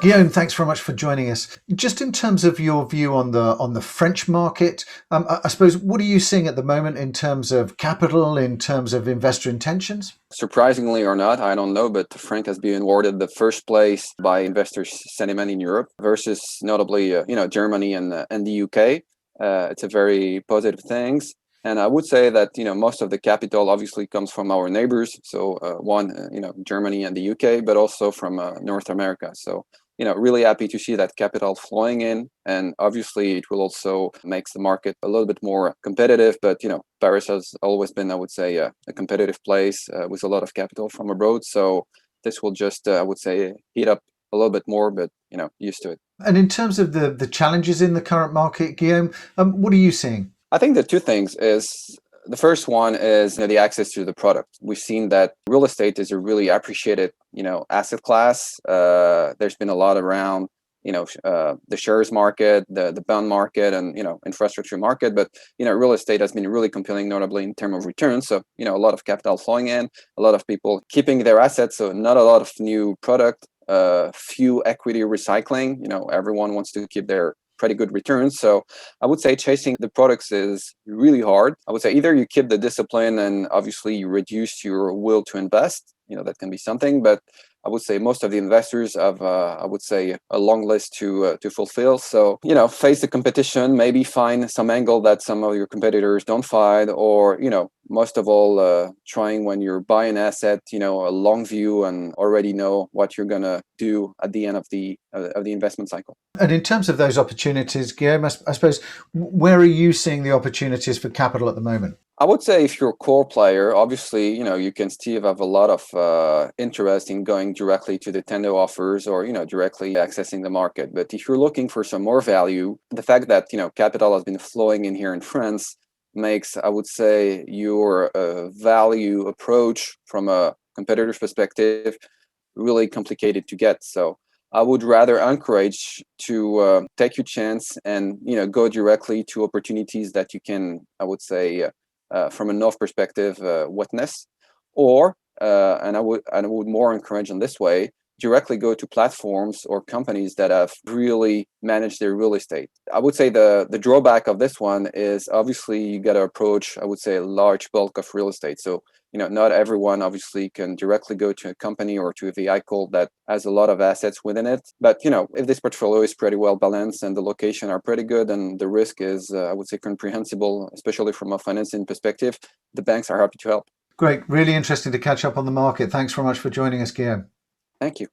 Guillaume, thanks very much for joining us. Just in terms of your view on the French market, I suppose what are you seeing at the moment in terms of capital, in terms of investor intentions? Surprisingly or not, I don't know, but France has been awarded the first place by investors' sentiment in Europe versus notably, Germany and the UK. It's a very positive things. And I would say that, most of the capital obviously comes from our neighbors. So Germany and the UK, but also from North America. So, really happy to see that capital flowing in. And obviously it will also makes the market a little bit more competitive. But, Paris has always been, I would say, a competitive place with a lot of capital from abroad. So this will just, I would say, heat up a little bit more, but, used to it. And in terms of the challenges in the current market, Guillaume, what are you seeing? I think the two things is the first one is the access to the product. We've seen that real estate is a really appreciated asset class. There's been a lot around the shares market, the bond market, and infrastructure market. But real estate has been really compelling, notably in terms of returns. So a lot of capital flowing in, a lot of people keeping their assets. So not a lot of new product, few equity recycling. Everyone wants to keep their pretty good returns. So I would say chasing the products is really hard. I would say either you keep the discipline and obviously you reduce your will to invest. That can be something, but I would say most of the investors have, I would say, a long list to fulfill. So, face the competition, maybe find some angle that some of your competitors don't find, or, most of all, trying when you're buying an asset, a long view and already know what you're going to do at the end of the investment cycle. And in terms of those opportunities, Guillaume, I suppose, where are you seeing the opportunities for capital at the moment? I would say if you're a core player, obviously, you can still have a lot of interest in going directly to the tender offers or, directly accessing the market. But if you're looking for some more value, the fact that, capital has been flowing in here in France makes, I would say, your value approach from a competitor's perspective really complicated to get. So I would rather encourage to take your chance and, go directly to opportunities that you can, I would say, from a North perspective, witness, or and I would more encourage in this way, directly go to platforms or companies that have really managed their real estate. I would say the drawback of this one is obviously you got to approach, I would say, a large bulk of real estate. So not everyone obviously can directly go to a company or to a vehicle that has a lot of assets within it. But if this portfolio is pretty well balanced and the location are pretty good and the risk is, I would say, comprehensible, especially from a financing perspective, the banks are happy to help. Great. Really interesting to catch up on the market. Thanks very much for joining us, Guillaume. Thank you.